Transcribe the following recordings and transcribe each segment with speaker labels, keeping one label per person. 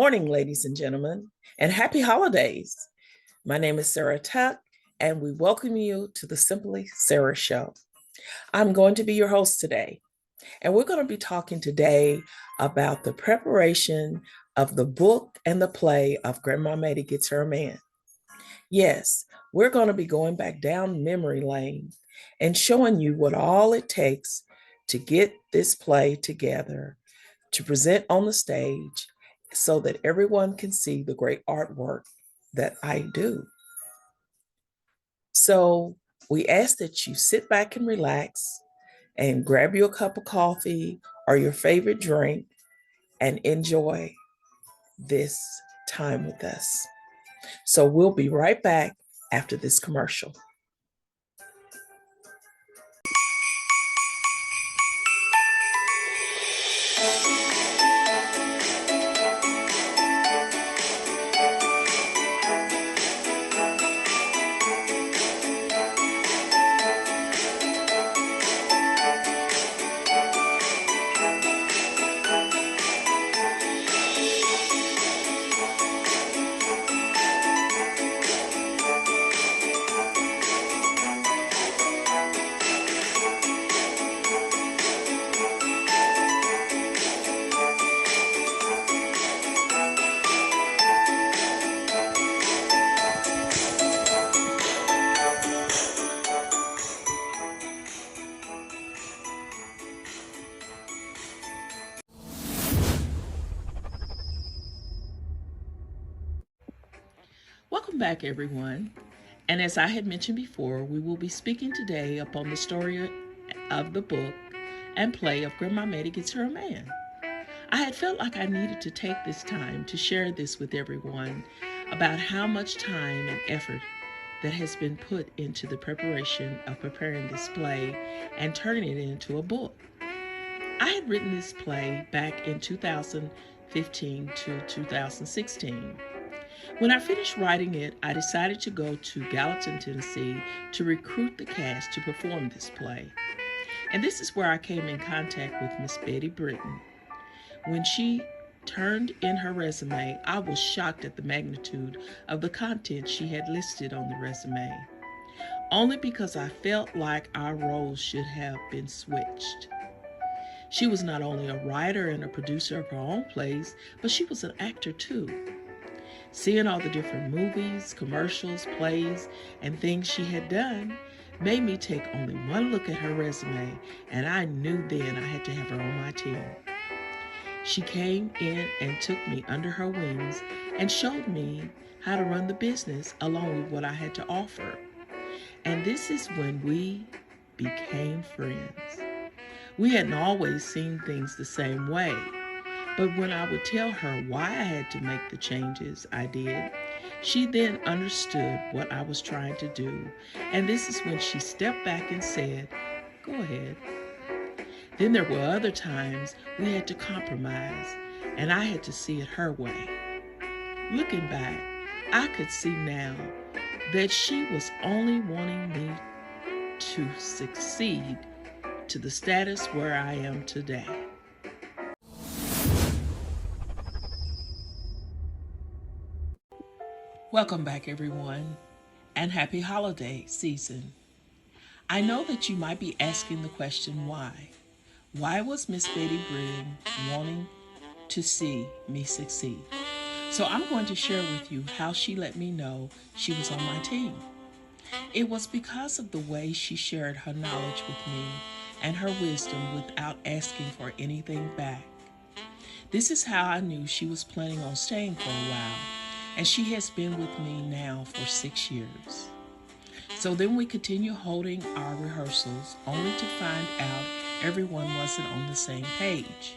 Speaker 1: morning, ladies and gentlemen, and happy holidays. My name is Sarah Tuck, and we welcome you to the Simply Sarah Show. I'm going to be your host today, and we're going to be talking today about the preparation of the book and the play of Grandma Mattie Gets Her Man. Yes, we're going to be going back down memory lane and showing you what all it takes to get this play together, to present on the stage so that everyone can see the great artwork that I do. So we ask that you sit back and relax and grab you a cup of coffee or your favorite drink and enjoy this time with us. So we'll be right back after this commercial. Welcome back, everyone. And as I had mentioned before, we will be speaking today upon the story of the book and play of Grandma Mattie Gets Her Man. I had felt like I needed to take this time to share this with everyone about how much time and effort that has been put into the preparation of preparing this play and turning it into a book. I had written this play back in 2015 to 2016. When I finished writing it, I decided to go to Gallatin, Tennessee to recruit the cast to perform this play. And this is where I came in contact with Miss Betty Britton. When she turned in her resume, I was shocked at the magnitude of the content she had listed on the resume, only because I felt like our roles should have been switched. She was not only a writer and a producer of her own plays, but she was an actor too. Seeing all the different movies, commercials, plays, and things she had done made me take only one look at her resume, and I knew then I had to have her on my team. She came in and took me under her wings and showed me how to run the business along with what I had to offer. And this is when we became friends. We hadn't always seen things the same way, but when I would tell her why I had to make the changes I did, she then understood what I was trying to do. And this is when she stepped back and said, "Go ahead." Then there were other times we had to compromise, and I had to see it her way. Looking back, I could see now that she was only wanting me to succeed to the status where I am today. Welcome back, everyone, and happy holiday season. I know that you might be asking the question, why? Why was Miss Betty Britton wanting to see me succeed? So I'm going to share with you how she let me know she was on my team. It was because of the way she shared her knowledge with me and her wisdom without asking for anything back. This is how I knew she was planning on staying for a while, and she has been with me now for 6 years. So then we continue holding our rehearsals, only to find out everyone wasn't on the same page.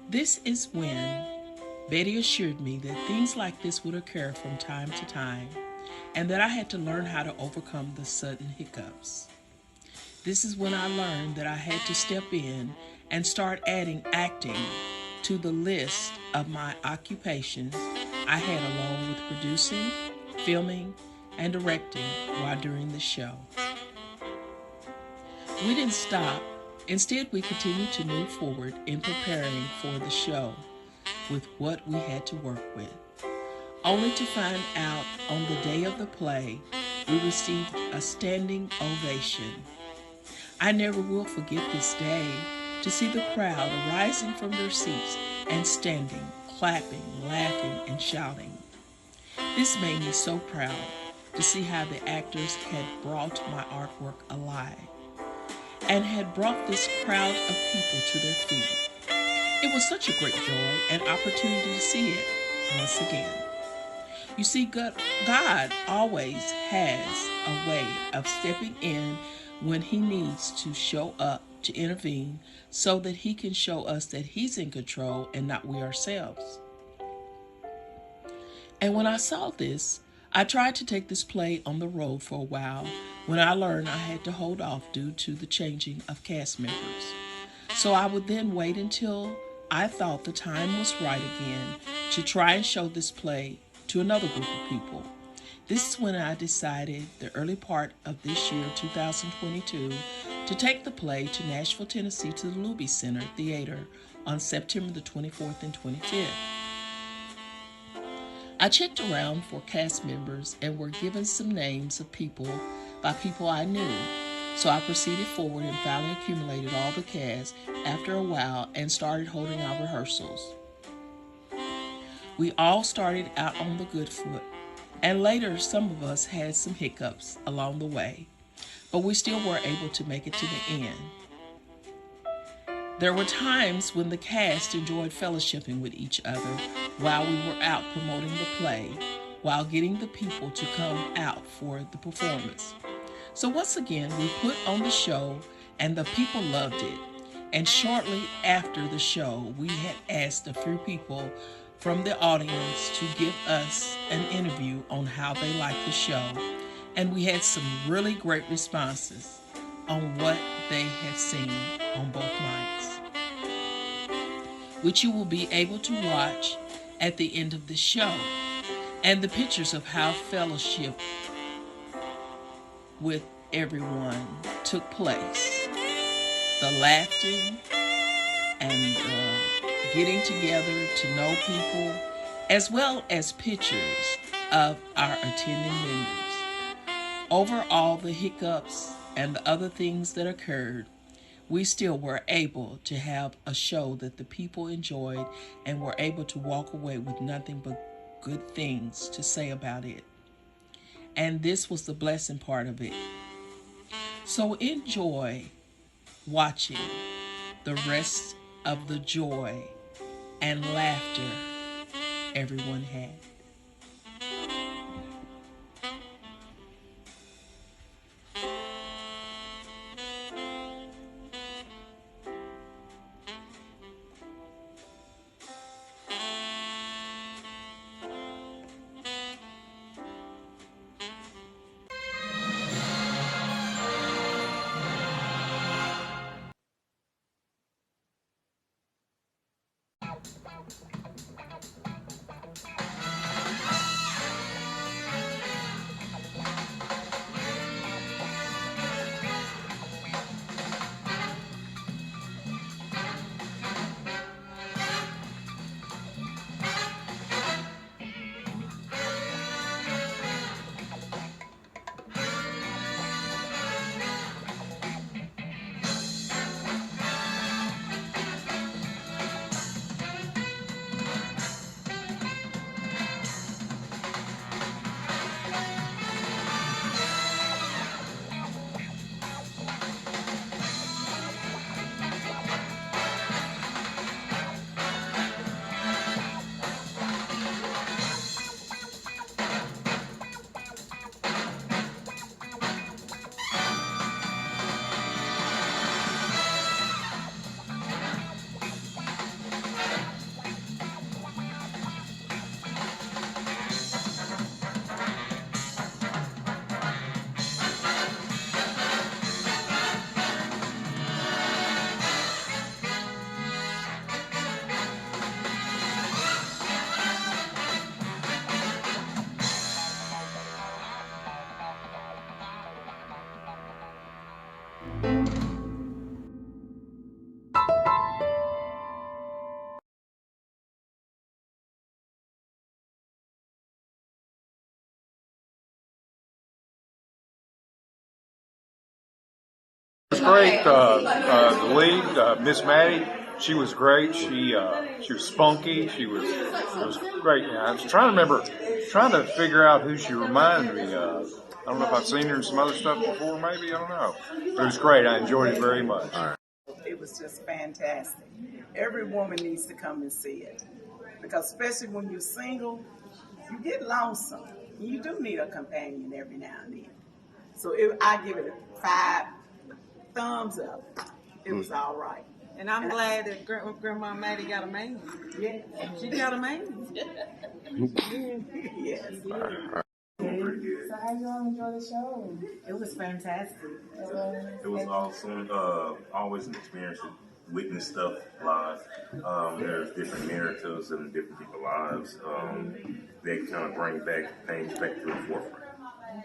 Speaker 1: This is when Betty assured me that things like this would occur from time to time, and that I had to learn how to overcome the sudden hiccups. This is when I learned that I had to step in and start adding acting to the list of my occupations I had, along with producing, filming, and directing while doing the show. We didn't stop. Instead, we continued to move forward in preparing for the show. with what we had to work with, only to find out on the day of the play we received a standing ovation. I never will forget this day, to see the crowd arising from their seats and standing, clapping, laughing, and shouting. This made me so proud to see how the actors had brought my artwork alive and had brought this crowd of people to their feet. It was such a great joy and opportunity to see it once again. You see, God always has a way of stepping in when He needs to show up to intervene so that He can show us that He's in control and not we ourselves. And when I saw this, I tried to take this play on the road for a while when I learned I had to hold off due to the changing of cast members. So I would then wait until I thought the time was right again to try and show this play to another group of people. This is when I decided, the early part of this year, 2022, to take the play to Nashville, Tennessee to the Luby Center Theater on September the 24th and 25th. I checked around for cast members and were given some names of people by people I knew. So I proceeded forward and finally accumulated all the cast after a while and started holding our rehearsals. We all started out on the good foot, and later some of us had some hiccups along the way, but we still were able to make it to the end. There were times when the cast enjoyed fellowshipping with each other while we were out promoting the play, while getting the people to come out for the performance. So once again, we put on the show and the people loved it. And shortly after the show, we had asked a few people from the audience to give us an interview on how they liked the show. And we had some really great responses on what they had seen on both nights, which you will be able to watch at the end of the show, and the pictures of how fellowship with everyone took place. The laughing and getting together to know people, as well as pictures of our attending members. Over all the hiccups and the other things that occurred, we still were able to have a show that the people enjoyed and were able to walk away with nothing but good things to say about it. And this was the blessing part of it. So enjoy watching the rest of the joy and laughter everyone had.
Speaker 2: great. The lead, Miss Mattie, she was great. She was spunky. It was great. Yeah, I was trying to figure out who she reminded me of. I don't know if I've seen her in some other stuff before, maybe. I don't know. But it was great. I enjoyed it very much.
Speaker 3: It was just fantastic. Every woman needs to come and see it. Because especially when you're single, you get lonesome. You do need a companion every now and then. So I give it a 5 thumbs up. It was all right.
Speaker 4: And I'm glad that Grandma Mattie got a man.
Speaker 3: Yeah.
Speaker 4: She got a man.
Speaker 3: Yes.
Speaker 5: So how you all enjoy the show?
Speaker 3: It was fantastic.
Speaker 6: It was awesome. Always an experience to witness stuff live. There's different narratives and different people's lives that kind of bring things back to the forefront.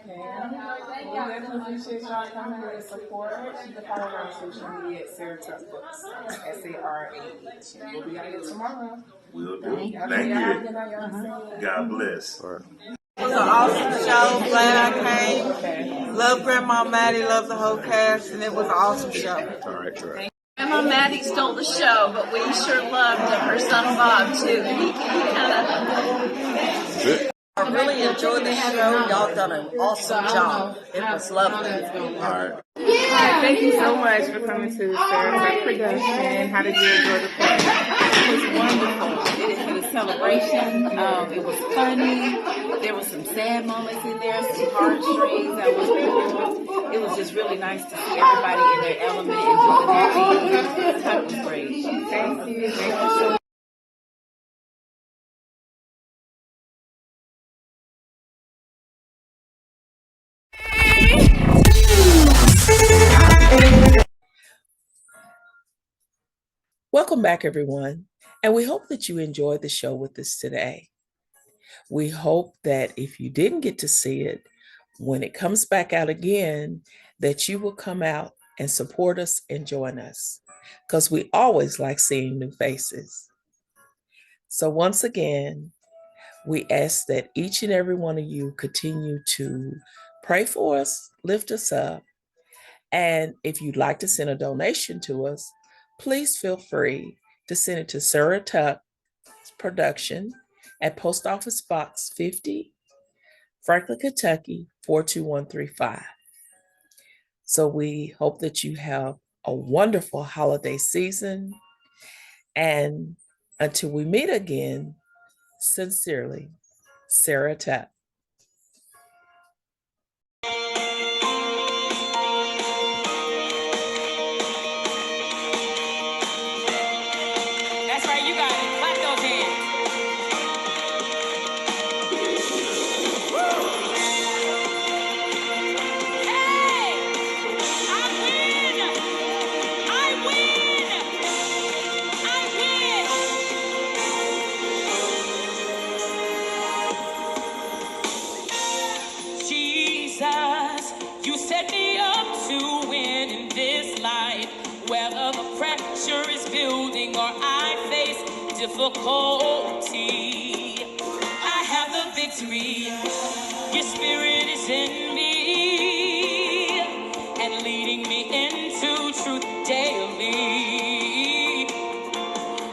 Speaker 5: Okay. Well, we definitely appreciate y'all coming to support. You can follow her on social media at Sarah Tuck Books. SARAH. We'll be out here tomorrow.
Speaker 6: We'll do. Thank you. God bless.
Speaker 4: It was an awesome show. Glad I came. Love Grandma Mattie, love the whole cast, and it was an awesome show.
Speaker 2: All right.
Speaker 7: Grandma Mattie stole the show, but we sure loved her son Bob too. He kind of.
Speaker 8: I really enjoyed the show. Y'all done an awesome job. It was lovely.
Speaker 2: All right.
Speaker 5: Thank you so much for coming to Sarah Tuck production. How did you enjoy the play?
Speaker 9: It was wonderful. It was a celebration. It was funny. There were some sad moments in there, some heartstrings that was beautiful. It was just really nice to see everybody in their element and doing their thing. That was great.
Speaker 5: Thank you. Thank you so much.
Speaker 1: Welcome back, everyone, and we hope that you enjoyed the show with us today. We hope that if you didn't get to see it, when it comes back out again, that you will come out and support us and join us, because we always like seeing new faces. So once again, we ask that each and every one of you continue to pray for us, lift us up, and if you'd like to send a donation to us, please feel free to send it to Sarah Tuck Production at Post Office Box 50, Franklin, Kentucky 42135. So we hope that you have a wonderful holiday season. And until we meet again, sincerely, Sarah Tuck.
Speaker 10: That's right, you got it. Clap those hands. Hey! I win! I win! I win! Jesus, you set me up to win in this life. Whether the pressure is building or I face difficulty, I have the victory. Your spirit is in me and leading me into truth daily.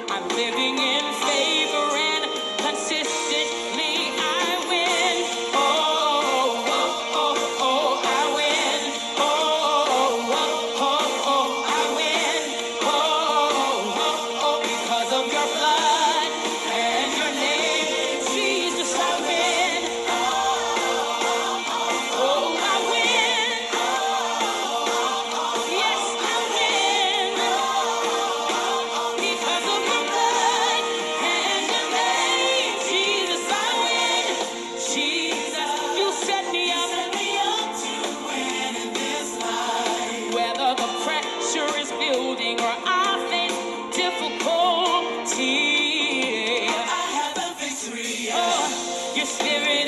Speaker 10: I'm living in favor and consistently I win. Oh, oh, oh, oh, I win. Oh, oh, oh, oh, I win. Oh, oh, oh, because of your blood and your name, Jesus, I win. Oh, I win. Yes, I win. Because of your blood and your name, Jesus, I win. Jesus, you set me up to win in this life. Whether the pressure is building or I face difficulty, I have the victory. Oh, your spirit